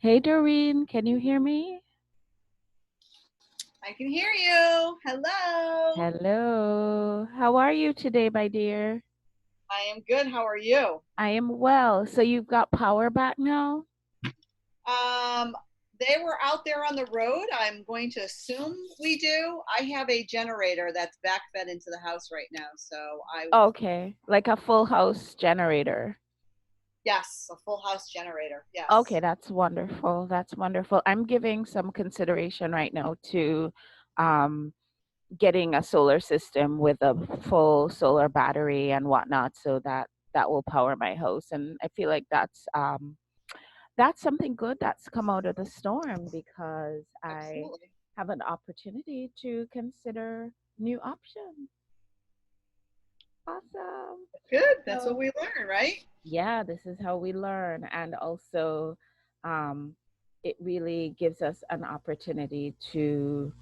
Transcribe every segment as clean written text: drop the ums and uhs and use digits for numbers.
Hey Doreen, can you hear me? I can hear you. Hello. Hello. How are you today, my dear? I am good. How are you? I am well. So you've got power back now? Um, they were out there on the road. I'm going to assume we do. I have a generator that's backfed into the house right now. Okay, like a full house generator. Yes, a full house generator. Okay, Yes. that's wonderful. That's wonderful. I'm giving some consideration right now to um, getting a solar system with a full solar battery and whatnot, so that that will power my house. And I feel like that's something good that's come out of the storm because I Absolutely. have an opportunity to consider new options. Awesome. Good. That's what So, we learn, right? yeah, this is how we learn. And also, um, it really gives us an opportunity to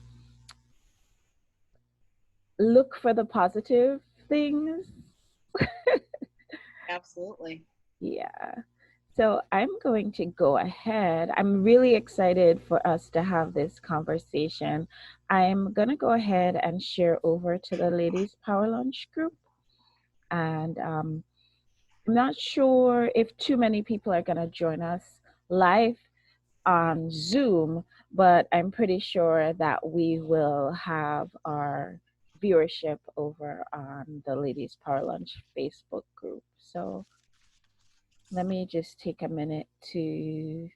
look for the positive things. Absolutely. Yeah. So I'm going to go ahead. I'm really excited for us to have this conversation. I'm going to go ahead and share over to the Ladies Power Lunch group. And I'm not sure if too many people are going to join us live on Zoom, but I'm pretty sure that we will have our viewership over on the Ladies Power Lunch Facebook group. So let me just take a minute to.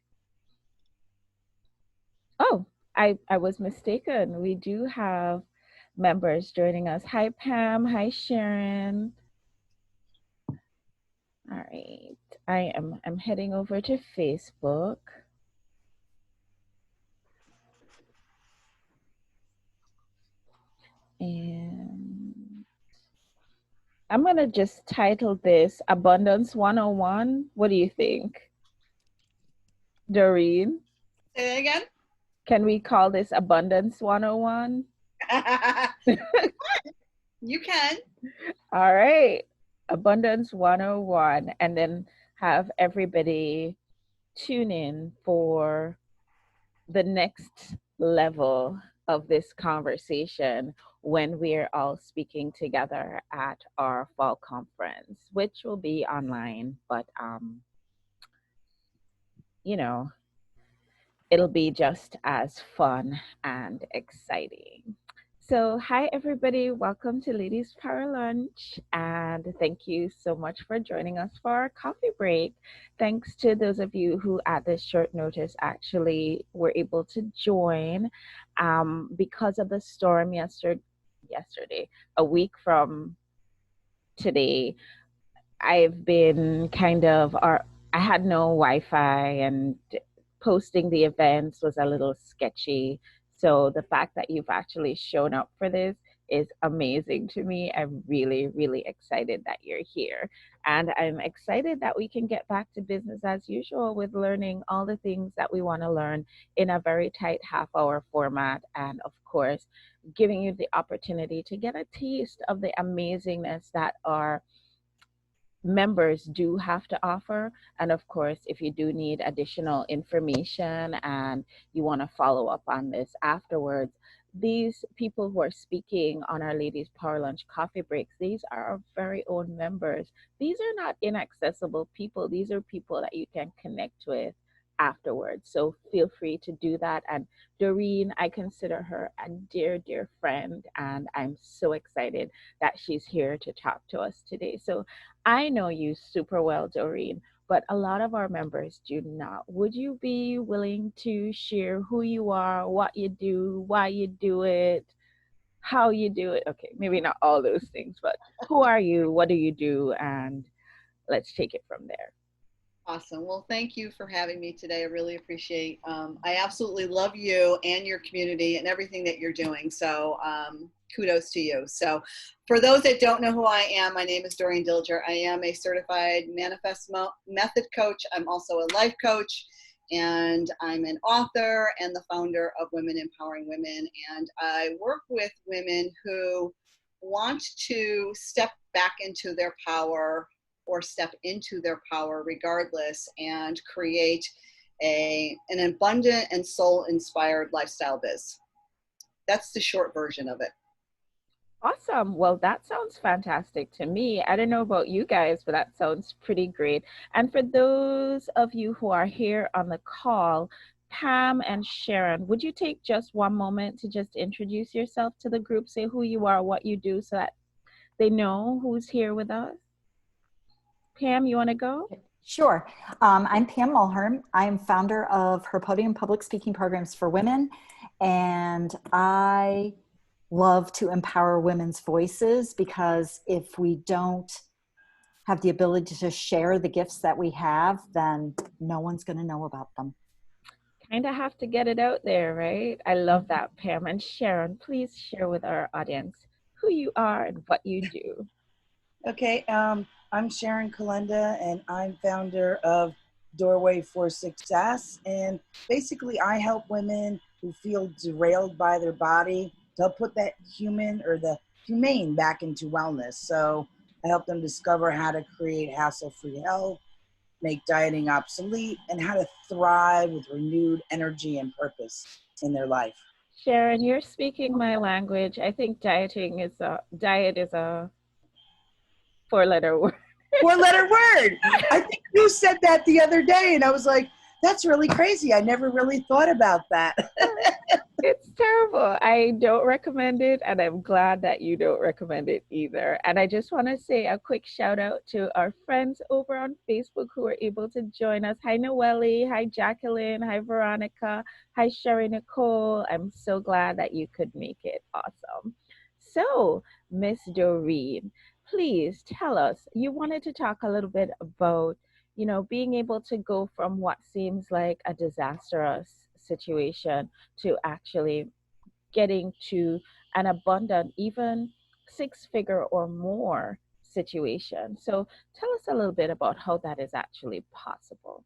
Oh, I was mistaken. We do have members joining us. Hi, Pam. Hi, Sharon. All right. I'm heading over to Facebook, and I'm gonna just title this Abundance 101. What do you think, Doreen? Say that Can we call this Abundance 101? again. You can. All right. Abundance 101. And then have everybody tune in for the next level of this conversation when we're all speaking together at our fall conference, which will be online, but you know, it'll be just as fun and exciting. So, hi everybody, welcome to Ladies Power Lunch, and thank you so much for joining us for our coffee break. Thanks to those of you who, at this short notice, actually were able to join because of the storm yesterday, a week from today. I've been kind of, or I had no Wi-Fi, and posting the events was a little sketchy. So the fact that you've actually shown up for this is amazing to me. I'm really, really excited that you're here. And I'm excited that we can get back to business as usual with learning all the things that we want to learn in a very tight half-hour format. And of course, giving you the opportunity to get a taste of the amazingness that our members do have to offer. And of course, if you do need additional information and you want to follow up on this afterwards, these people who are speaking on our Ladies Power Lunch coffee breaks, these are our very own members. These are not inaccessible people. These are people that you can connect with afterwards. So feel free to do that. And Doreen, I consider her a dear, dear friend, and I'm so excited that she's here to talk to us today. So I know you super well, Doreen, but a lot of our members do not. Would you be willing to share who you are, what you do, why you do it, how you do it? Okay, maybe not all those things, but who are you? What do you do? And let's take it from there. Awesome. Well, thank you for having me today. I really appreciate. I absolutely love you and your community and everything that you're doing. So, kudos to you. So, for those that don't know who I am, my name is Doreen Dilger. I am a certified manifest method coach. I'm also a life coach, and I'm an author and the founder of Women Empowering Women. And I work with women who want to step back into their power or step into their power regardless and create an abundant and soul-inspired lifestyle biz. That's the short version of it. Awesome. Well, that sounds fantastic to me. I don't know about you guys, but that sounds pretty great. And for those of you who are here on the call, Pam and Sharon, would you take just one moment to just introduce yourself to the group, say who you are, what you do, so that they know who's here with us? Pam, you want to go? Sure. I'm Pam Mulhern. I'm founder of Her Podium Public Speaking Programs for Women, and I love to empower women's voices, because if we don't have the ability to share the gifts that we have, then no one's going to know about them. Kind of have to get it out there, right? I love that, Pam. And Sharon, please share with our audience who you are and what you do. Okay, I'm Sharon Kalenda, and I'm founder of Doorway for Success. And basically, I help women who feel derailed by their body to help put that human or the humane back into wellness. So I help them discover how to create hassle-free health, make dieting obsolete, and how to thrive with renewed energy and purpose in their life. Sharon, you're speaking my language. I think diet is a four-letter word. Four-letter word. I think you said that the other day, and I was like, that's really crazy. I never really thought about that. It's terrible. I don't recommend it, and I'm glad that you don't recommend it either. And I just want to say a quick shout out to our friends over on Facebook who are able to join us. Hi, Noelle. Hi, Jacqueline. Hi, Veronica. Hi, Sherry Nicole. I'm so glad that you could make it. Awesome. So, Miss Doreen, please tell us, you wanted to talk a little bit about, being able to go from what seems like a disastrous situation to actually getting to an abundant, even six-figure or more situation. So tell us a little bit about how that is actually possible.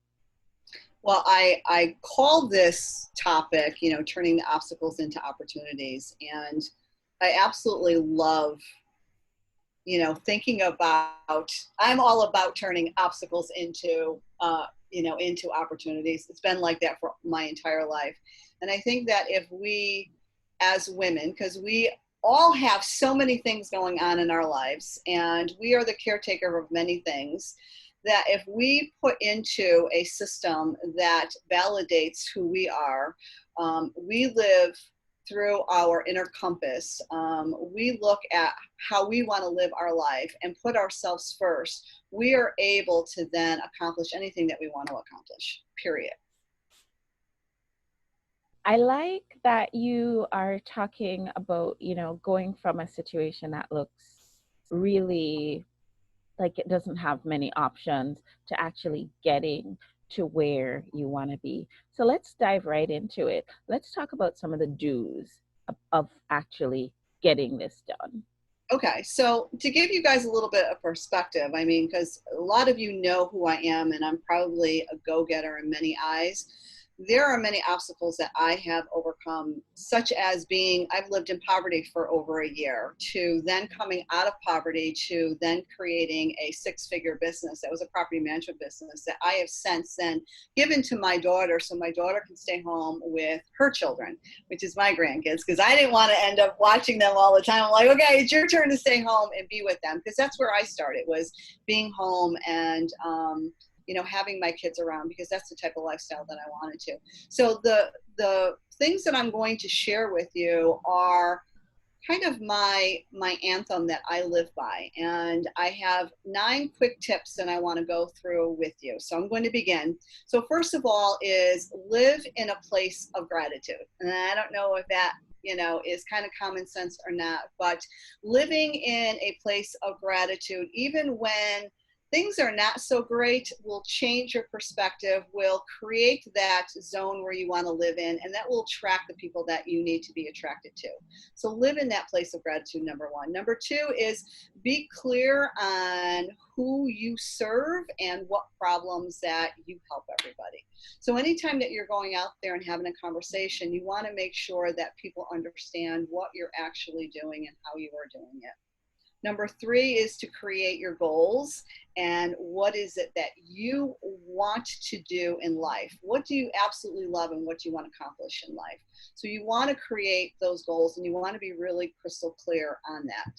Well, I call this topic, turning the obstacles into opportunities. And I absolutely love, thinking about, I'm all about turning obstacles into, into opportunities. It's been like that for my entire life. And I think that if we, as women, because we all have so many things going on in our lives, and we are the caretaker of many things, that if we put into a system that validates who we are, we live through our inner compass. We look at how we want to live our life and put ourselves first. We are able to then accomplish anything that we want to accomplish, period. I like that you are talking about, going from a situation that looks really like it doesn't have many options to actually getting to where you want to be. So let's dive right into it. Let's talk about some of the do's of actually getting this done. Okay, so to give you guys a little bit of perspective, I mean, because a lot of you know who I am, and I'm probably a go-getter in many eyes. There are many obstacles that I have overcome, such as I've lived in poverty for over a year, to then coming out of poverty, to then creating a six-figure business that was a property management business that I have since then given to my daughter, so my daughter can stay home with her children, which is my grandkids, because I didn't want to end up watching them all the time. I'm like, okay, it's your turn to stay home and be with them, because that's where I started, was being home and having my kids around, because that's the type of lifestyle that I wanted to. So the things that I'm going to share with you are kind of my anthem that I live by. And I have 9 quick tips that I want to go through with you. So I'm going to begin. So first of all is live in a place of gratitude. And I don't know if that is kind of common sense or not, but living in a place of gratitude, even when things are not so great, will change your perspective, will create that zone where you want to live in, and that will attract the people that you need to be attracted to. So live in that place of gratitude, number 1. Number 2 is be clear on who you serve and what problems that you help everybody. So anytime that you're going out there and having a conversation, you want to make sure that people understand what you're actually doing and how you are doing it. Number 3 is to create your goals. And what is it that you want to do in life? What do you absolutely love and what do you want to accomplish in life? So you want to create those goals and you want to be really crystal clear on that.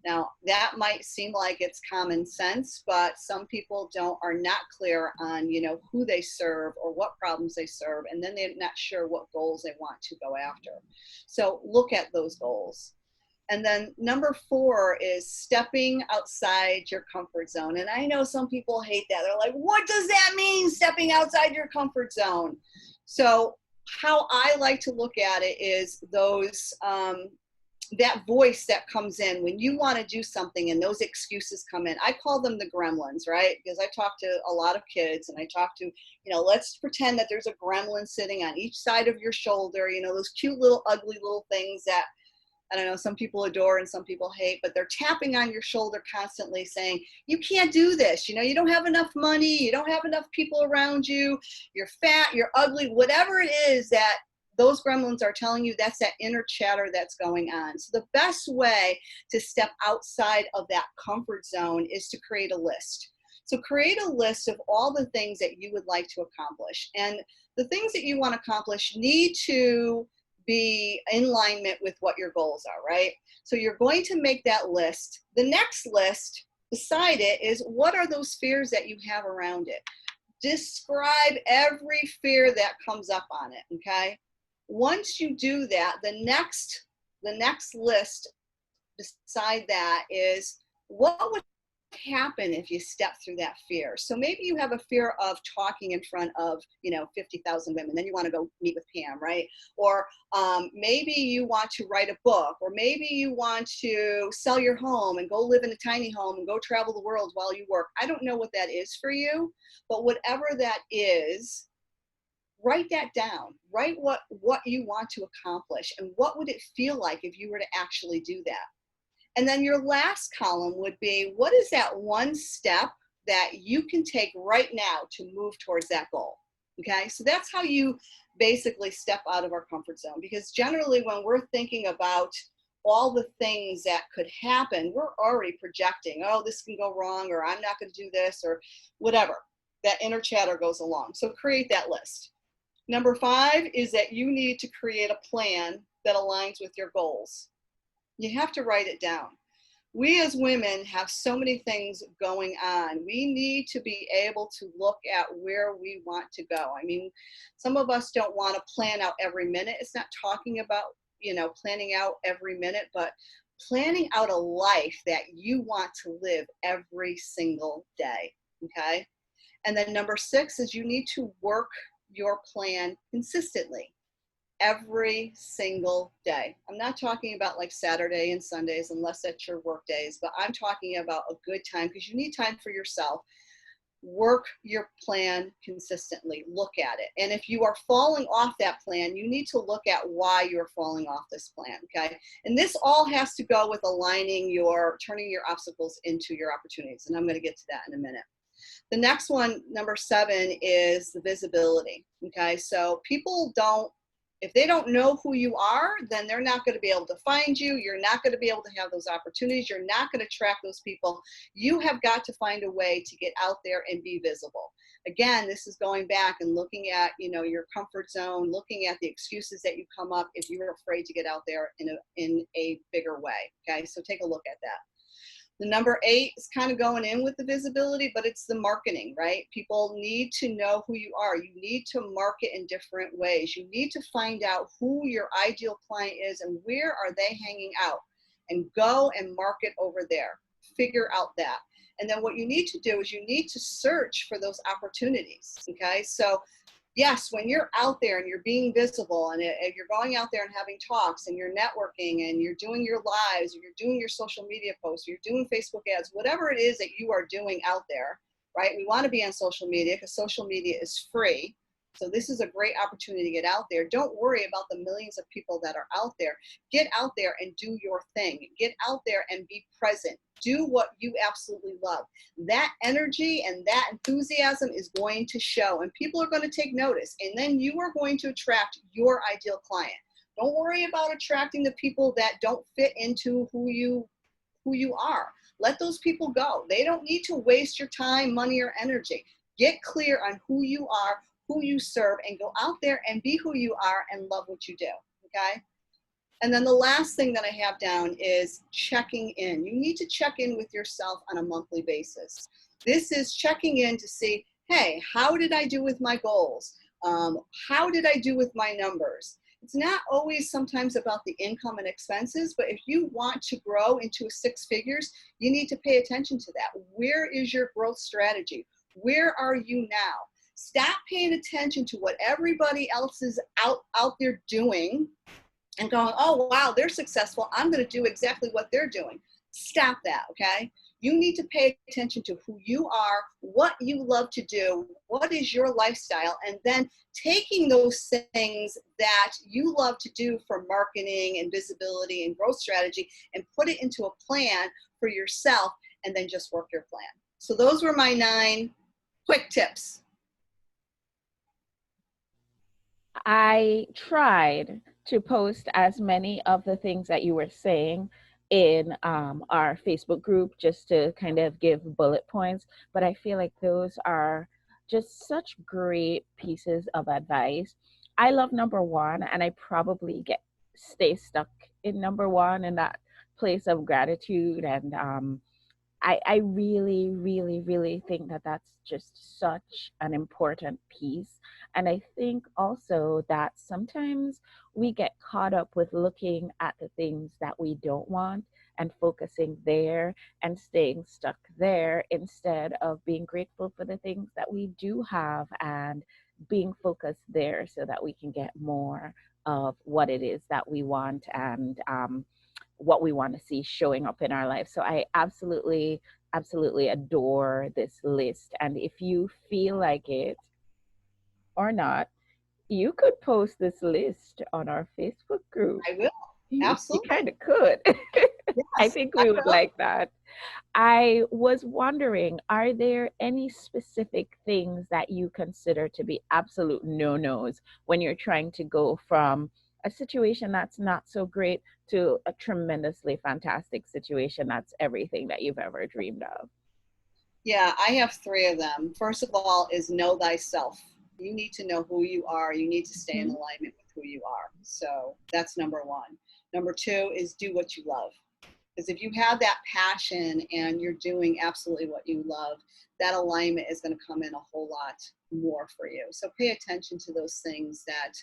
Now, that might seem like it's common sense, but some people are not clear on, you know, who they serve or what problems they serve, and then they're not sure what goals they want to go after. So look at those goals. And then number 4 is stepping outside your comfort zone. And I know some people hate that. They're like, what does that mean, stepping outside your comfort zone? So how I like to look at it is those, that voice that comes in when you want to do something and those excuses come in. I call them the gremlins, right? Because I talk to a lot of kids and I talk to, you know, let's pretend that there's a gremlin sitting on each side of your shoulder, you know, those cute little ugly little things that, I don't know, some people adore and some people hate, but they're tapping on your shoulder constantly saying, you can't do this. You know, you don't have enough money. You don't have enough people around you. You're fat, you're ugly, whatever it is that those gremlins are telling you, that's that inner chatter that's going on. So the best way to step outside of that comfort zone is to create a list. So create a list of all the things that you would like to accomplish. And the things that you want to accomplish need to be in alignment with what your goals are, right? So you're going to make that list. The next list beside it is, what are those fears that you have around it? Describe every fear that comes up on it, okay? Once you do that, the next list beside that is, what would happen if you step through that fear? So maybe you have a fear of talking in front of, you know, 50,000 women, then you want to go meet with Pam, right? Or maybe you want to write a book, or maybe you want to sell your home and go live in a tiny home and go travel the world while you work. I don't know what that is for you, but whatever that is, write that down. Write what you want to accomplish and what would it feel like if you were to actually do that. And then your last column would be, what is that one step that you can take right now to move towards that goal? Okay, so that's how you basically step out of our comfort zone, because generally when we're thinking about all the things that could happen, we're already projecting, oh, this can go wrong, or I'm not going to do this, or whatever. That inner chatter goes along. So create that list. Number 5 is that you need to create a plan that aligns with your goals. You have to write it down. We as women have so many things going on. We need to be able to look at where we want to go. I mean, some of us don't want to plan out every minute. It's not talking about, you know, planning out every minute, but planning out a life that you want to live every single day, okay? And then number 6 is you need to work your plan consistently every single day. I'm not talking about like Saturday and Sundays, unless that's your work days, but I'm talking about a good time, because you need time for yourself. Work your plan consistently. Look at it. And if you are falling off that plan, you need to look at why you're falling off this plan, okay? And this all has to go with turning your obstacles into your opportunities. And I'm going to get to that in a minute. The next one, number 7, is the visibility, okay? So if they don't know who you are, then they're not going to be able to find you. You're not going to be able to have those opportunities. You're not going to track those people. You have got to find a way to get out there and be visible. Again, this is going back and looking at, you know, your comfort zone, looking at the excuses that you come up if you're afraid to get out there in a bigger way, okay? So take a look at that. The number 8 is kind of going in with the visibility, but it's the marketing, right? People need to know who you are. You need to market in different ways. You need to find out who your ideal client is and where are they hanging out, and go and market over there. Figure out that. And then what you need to do is you need to search for those opportunities, okay? So yes, when you're out there and you're being visible and you're going out there and having talks and you're networking and you're doing your lives, or you're doing your social media posts, or you're doing Facebook ads, whatever it is that you are doing out there, right? We want to be on social media because social media is free. So this is a great opportunity to get out there. Don't worry about the millions of people that are out there. Get out there and do your thing. Get out there and be present. Do what you absolutely love. That energy and that enthusiasm is going to show, and people are going to take notice, and then you are going to attract your ideal client. Don't worry about attracting the people that don't fit into who you are. let those people go. They don't need to waste your time, money, or energy. Get clear on who you are, who you serve, and go out there and be who you are and love what you do, okay? And then the last thing that I have down is checking in. You need to check in with yourself on a monthly basis. This is checking in to see, hey, how did I do with my goals? How did I do with my numbers? It's not always sometimes about the income and expenses, but if you want to grow into 6 figures, you need to pay attention to that. Where is your growth strategy? Where are you now? Stop paying attention to what everybody else is out there doing and going, oh, wow, they're successful. I'm going to do exactly what they're doing. Stop that, okay? You need to pay attention to who you are, what you love to do, what is your lifestyle, and then taking those things that you love to do for marketing and visibility and growth strategy and put it into a plan for yourself, and then just work your plan. So those were my 9 quick tips. I tried to post as many of the things that you were saying in our Facebook group just to kind of give bullet points, but I feel like those are just such great pieces of advice. I love number 1, and I probably stay stuck in number 1 in that place of gratitude, and I really, really, really think that that's just such an important piece. And I think also that sometimes we get caught up with looking at the things that we don't want and focusing there and staying stuck there instead of being grateful for the things that we do have and being focused there so that we can get more of what it is that we want and what we want to see showing up in our life. So I absolutely, absolutely adore this list. And if you feel like it or not, you could post this list on our Facebook group. I will. Absolutely. You kind of could. Yes, I think we would like that. I was wondering, are there any specific things that you consider to be absolute no-nos when you're trying to go from a situation that's not so great to a tremendously fantastic situation that's everything that you've ever dreamed of? Yeah, I have 3 of them. First of all is know thyself. You need to know who you are. You need to stay in alignment with who you are. So that's number 1. Number 2 is do what you love. Because if you have that passion and you're doing absolutely what you love, that alignment is going to come in a whole lot more for you. So pay attention to those things that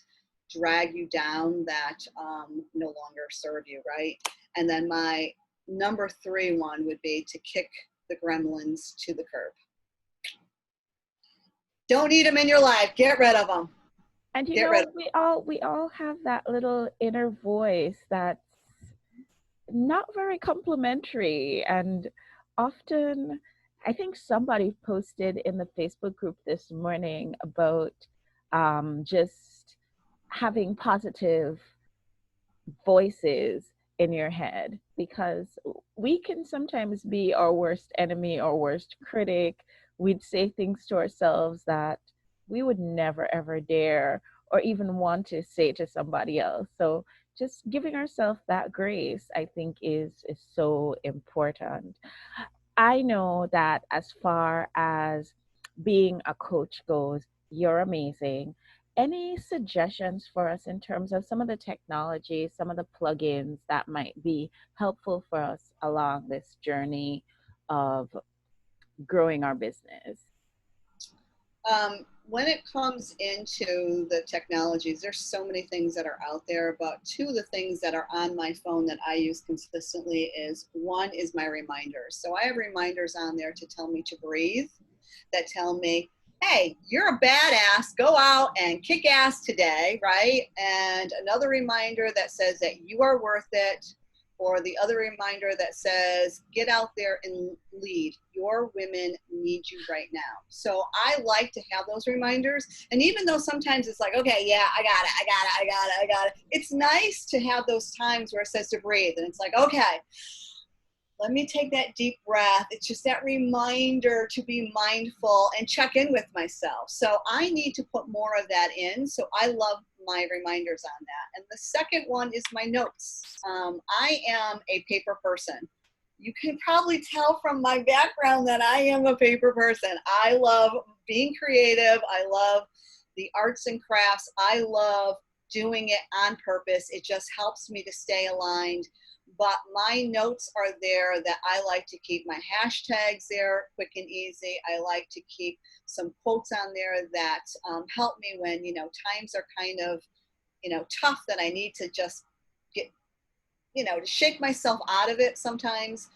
drag you down, that no longer serve you, right? And then my number 3 one would be to kick the gremlins to the curb. Don't need them in your life. Get rid of them. And you know, we all have that little inner voice that's not very complimentary, and often I think somebody posted in the Facebook group this morning about just having positive voices in your head, because we can sometimes be our worst enemy or worst critic. We'd say things to ourselves that we would never ever dare or even want to say to somebody else. So just giving ourselves that grace, I think, is so important. I know that as far as being a coach goes, you're amazing. Any suggestions for us in terms of some of the technology, some of the plugins that might be helpful for us along this journey of growing our business? When it comes into the technologies, there's so many things that are out there, but 2 of the things that are on my phone that I use consistently is, 1 is my reminders. So I have reminders on there to tell me to breathe, that tell me, hey, you're a badass, go out and kick ass today, right? And another reminder that says that you are worth it, or the other reminder that says, get out there and lead. Your women need you right now. So I like to have those reminders. And even though sometimes it's like, okay, yeah, I got it. It's nice to have those times where it says to breathe. And it's like, okay, let me take that deep breath. It's just that reminder to be mindful and check in with myself. So I need to put more of that in. So I love my reminders on that. And the second one is my notes. I am a paper person. You can probably tell from my background that I am a paper person. I love being creative. I love the arts and crafts. I love doing it on purpose. It just helps me to stay aligned. But my notes are there that I like to keep my hashtags there, quick and easy. I like to keep some quotes on there that help me when, times are kind of, tough, that I need to just get, to shake myself out of it sometimes.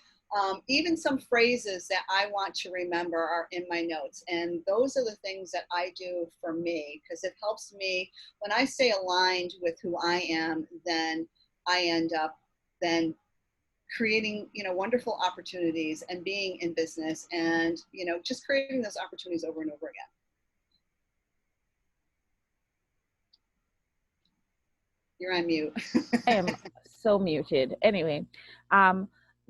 Even some phrases that I want to remember are in my notes. And those are the things that I do for me, because it helps me when I stay aligned with who I am, then I end up then creating, wonderful opportunities and being in business and, just creating those opportunities over and over again. You're on mute. I am so muted. Anyway,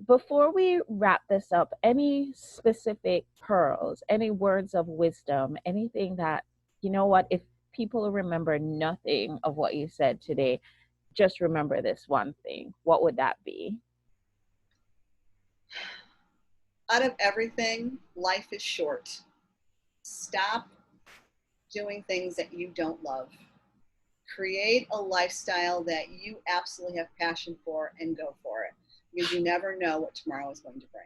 before we wrap this up, any specific pearls, any words of wisdom, anything that, if people remember nothing of what you said today, just remember this one thing, what would that be? Out of everything, life is short. Stop doing things that you don't love. Create a lifestyle that you absolutely have passion for and go for it, because you never know what tomorrow is going to bring.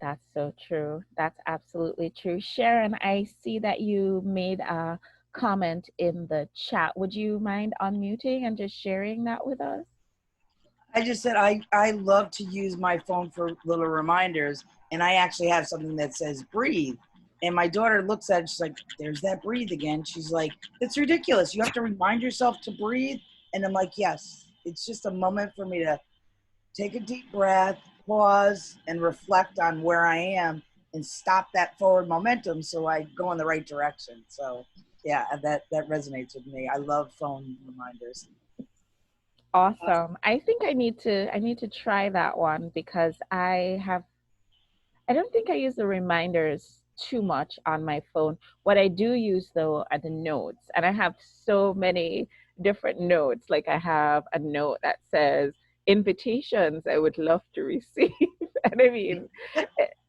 That's so true. That's absolutely true. Sharon, I see that you made a comment in the chat. Would you mind unmuting and just sharing that with us? I just said I love to use my phone for little reminders, and I actually have something that says breathe. And my daughter looks at it, she's like, there's that breathe again. She's like, it's ridiculous. You have to remind yourself to breathe. And I'm like, yes, it's just a moment for me to take a deep breath, pause, and reflect on where I am and stop that forward momentum so I go in the right direction. So yeah, that resonates with me. I love phone reminders. Awesome. I think I need to try that one because I don't think I use the reminders too much on my phone. What I do use though are the notes, and I have so many different notes. Like I have a note that says invitations I would love to receive. And I mean,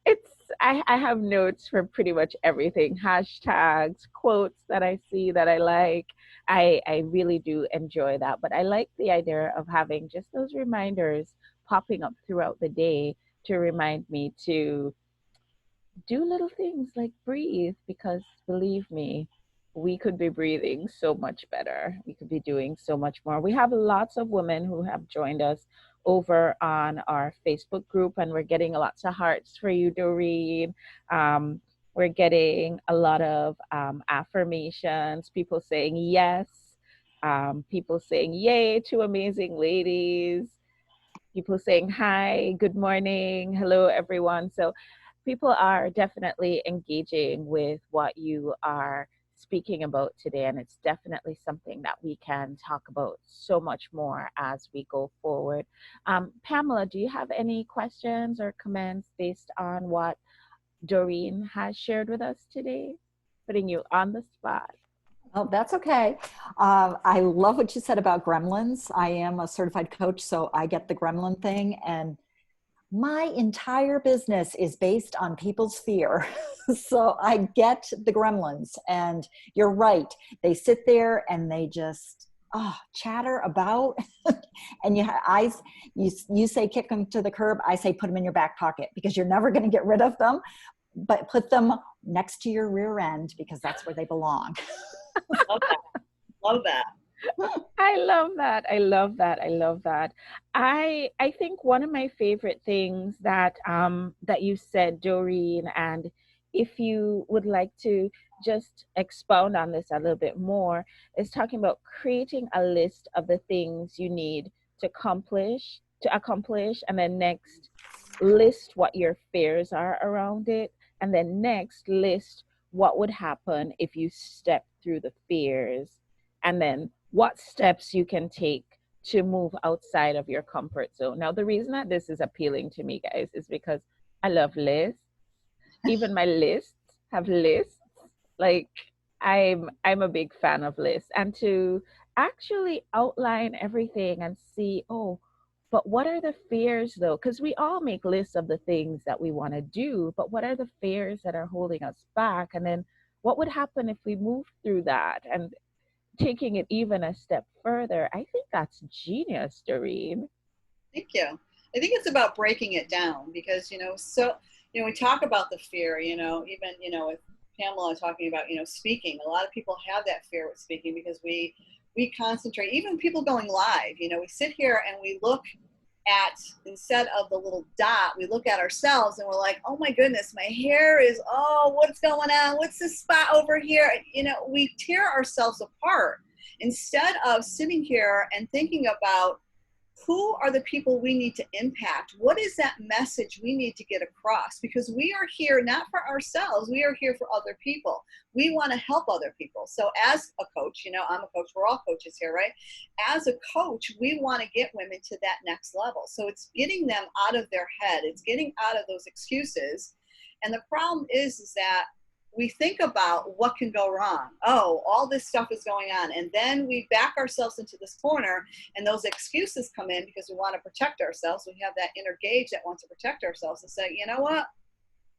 it's I have notes for pretty much everything, hashtags, quotes that I see that I like. I really do enjoy that. But I like the idea of having just those reminders popping up throughout the day to remind me to do little things like breathe, because believe me, we could be breathing so much better. We could be doing so much more. We have lots of women who have joined us over on our Facebook group, and we're getting lots of hearts for you, Doreen. We're getting a lot of affirmations, people saying yes, people saying yay, two amazing ladies, people saying hi, good morning, hello, everyone. So people are definitely engaging with what you are speaking about today, and it's definitely something that we can talk about so much more as we go forward. Pamela, do you have any questions or comments based on what Doreen has shared with us today? Putting you on the spot. Oh, that's okay. I love what you said about gremlins. I am a certified coach, so I get the gremlin thing. And my entire business is based on people's fear. So I get the gremlins. And you're right. They sit there and they just chatter about. And you say kick them to the curb. I say put them in your back pocket, because you're never going to get rid of them. But put them next to your rear end, because that's where they belong. Love that. Love that. I love that. I love that. I love that. I think one of my favorite things that that you said, Doreen, and if you would like to just expound on this a little bit more, is talking about creating a list of the things you need to accomplish, and then next list what your fears are around it, and then next list what would happen if you step through the fears, and then what steps you can take to move outside of your comfort zone. Now, the reason that this is appealing to me, guys, is because I love lists. Even my lists have lists. Like I'm a big fan of lists, and to actually outline everything and see, oh, But what are the fears though? Because we all make lists of the things that we want to do, but what are the fears that are holding us back? And then what would happen if we move through that? And taking it even a step further, I think that's genius, Doreen. Thank you. I think it's about breaking it down because, we talk about the fear, even, with Pamela talking about, speaking. A lot of people have that fear with speaking because we concentrate, even people going live, we sit here and we look at, instead of the little dot, we look at ourselves and we're like, oh my goodness, my hair is, oh, what's going on? What's this spot over here? We tear ourselves apart instead of sitting here and thinking about who are the people we need to impact? What is that message we need to get across? Because we are here not for ourselves, we are here for other people. We want to help other people. So as a coach, I'm a coach, we're all coaches here, right? As a coach, we want to get women to that next level. So it's getting them out of their head, it's getting out of those excuses. And the problem is that we think about what can go wrong. Oh, all this stuff is going on. And then we back ourselves into this corner and those excuses come in because we want to protect ourselves. We have that inner gauge that wants to protect ourselves and say, you know what?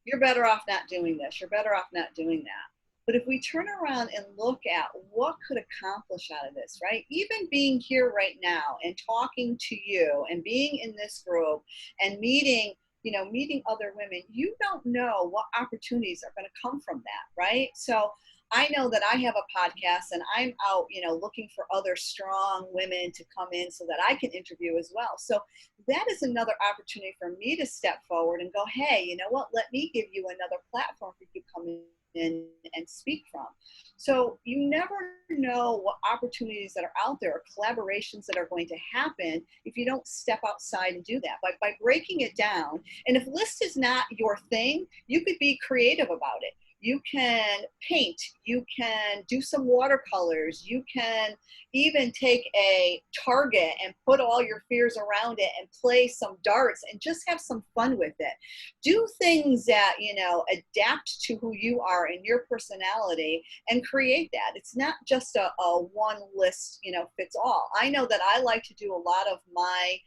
You're better off not doing this. You're better off not doing that. But if we turn around and look at what could accomplish out of this, right? Even being here right now and talking to you and being in this group and meeting other women, you don't know what opportunities are going to come from that, right? So I know that I have a podcast and I'm out, looking for other strong women to come in so that I can interview as well. So that is another opportunity for me to step forward and go, hey, you know what? Let me give you another platform for you to come in and speak from. So you never know what opportunities that are out there or collaborations that are going to happen if you don't step outside and do that. By breaking it down, and if list is not your thing, you could be creative about it. You can paint, you can do some watercolors, you can even take a target and put all your fears around it and play some darts and just have some fun with it. Do things that, adapt to who you are and your personality and create that. It's not just a one list, fits all. I know that I like to do a lot of my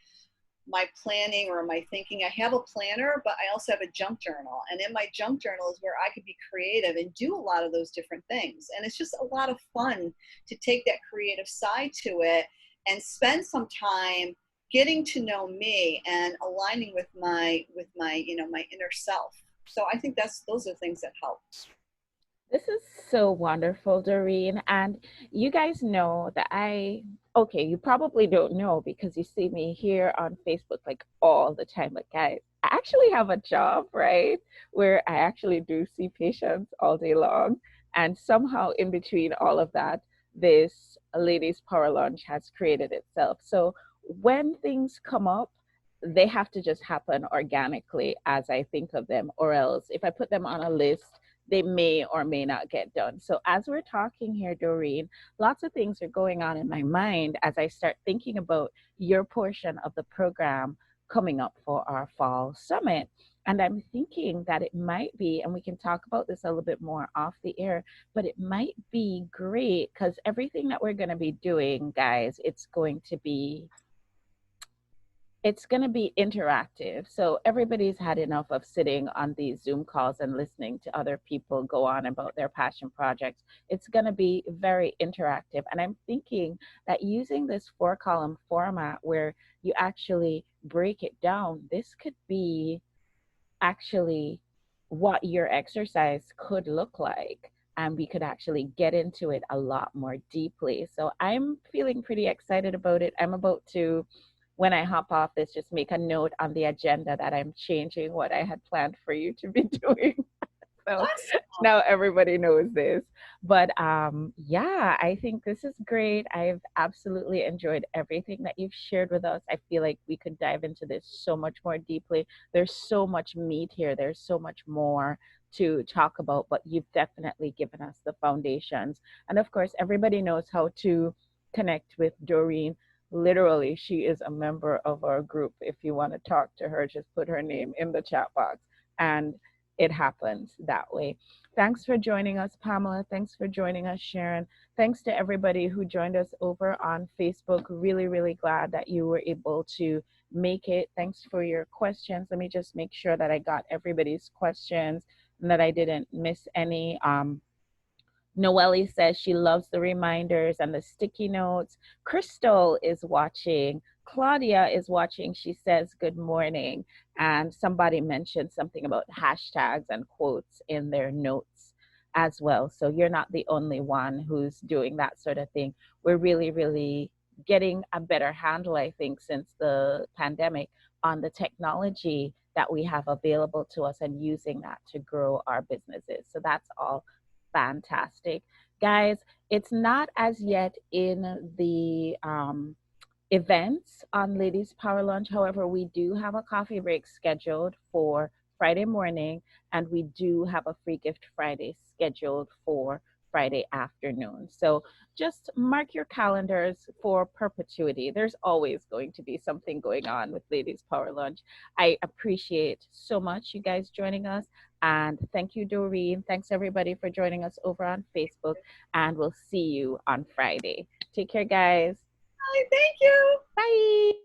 planning or my thinking. I have a planner, but I also have a junk journal. And in my junk journal is where I could be creative and do a lot of those different things. And it's just a lot of fun to take that creative side to it and spend some time getting to know me and aligning with my my inner self. So I think those are things that help. This is so wonderful, Doreen. And you guys know that okay, you probably don't know because you see me here on Facebook like all the time. But guys, I actually have a job, right? Where I actually do see patients all day long. And somehow in between all of that, this Ladies Power Lunch has created itself. So when things come up, they have to just happen organically as I think of them, or else if I put them on a list, they may or may not get done. So as we're talking here, Doreen, lots of things are going on in my mind as I start thinking about your portion of the program coming up for our fall summit. And I'm thinking that it might be, and we can talk about this a little bit more off the air, but it might be great because everything that we're going to be doing, guys, it's going to be interactive. So everybody's had enough of sitting on these Zoom calls and listening to other people go on about their passion projects. It's going to be very interactive. And I'm thinking that using this 4-column format where you actually break it down, this could be actually what your exercise could look like. And we could actually get into it a lot more deeply. So I'm feeling pretty excited about it. I'm about to, when I hop off this, just make a note on the agenda that I'm changing what I had planned for you to be doing. So now everybody knows this. But yeah, I think this is great. I've absolutely enjoyed everything that you've shared with us. I feel like we could dive into this so much more deeply. There's so much meat here. There's so much more to talk about, but you've definitely given us the foundations. And of course, everybody knows how to connect with Doreen. Literally, she is a member of our group. If you want to talk to her, just put her name in the chat box and it happens that way. Thanks for joining us, Pamela. Thanks for joining us, Sharon. thanks to everybody who joined us over on Facebook. Really, really glad that you were able to make it. Thanks for your questions. Let me just make sure that I got everybody's questions and that I didn't miss any. Noelle says she loves the reminders and the sticky notes. Crystal is watching. Claudia is watching. She says, good morning. And somebody mentioned something about hashtags and quotes in their notes as well. So you're not the only one who's doing that sort of thing. We're really, really getting a better handle, I think, since the pandemic on the technology that we have available to us and using that to grow our businesses. So that's all fantastic. Guys, it's not as yet in the events on Ladies Power Lunch. However, we do have a coffee break scheduled for Friday morning, and we do have a free gift Friday scheduled for Friday afternoon. So just mark your calendars for perpetuity. There's always going to be something going on with Ladies Power Lunch. I appreciate so much you guys joining us. And thank you, Doreen. Thanks, everybody, for joining us over on Facebook. And we'll see you on Friday. Take care, guys. Hi, thank you. Bye.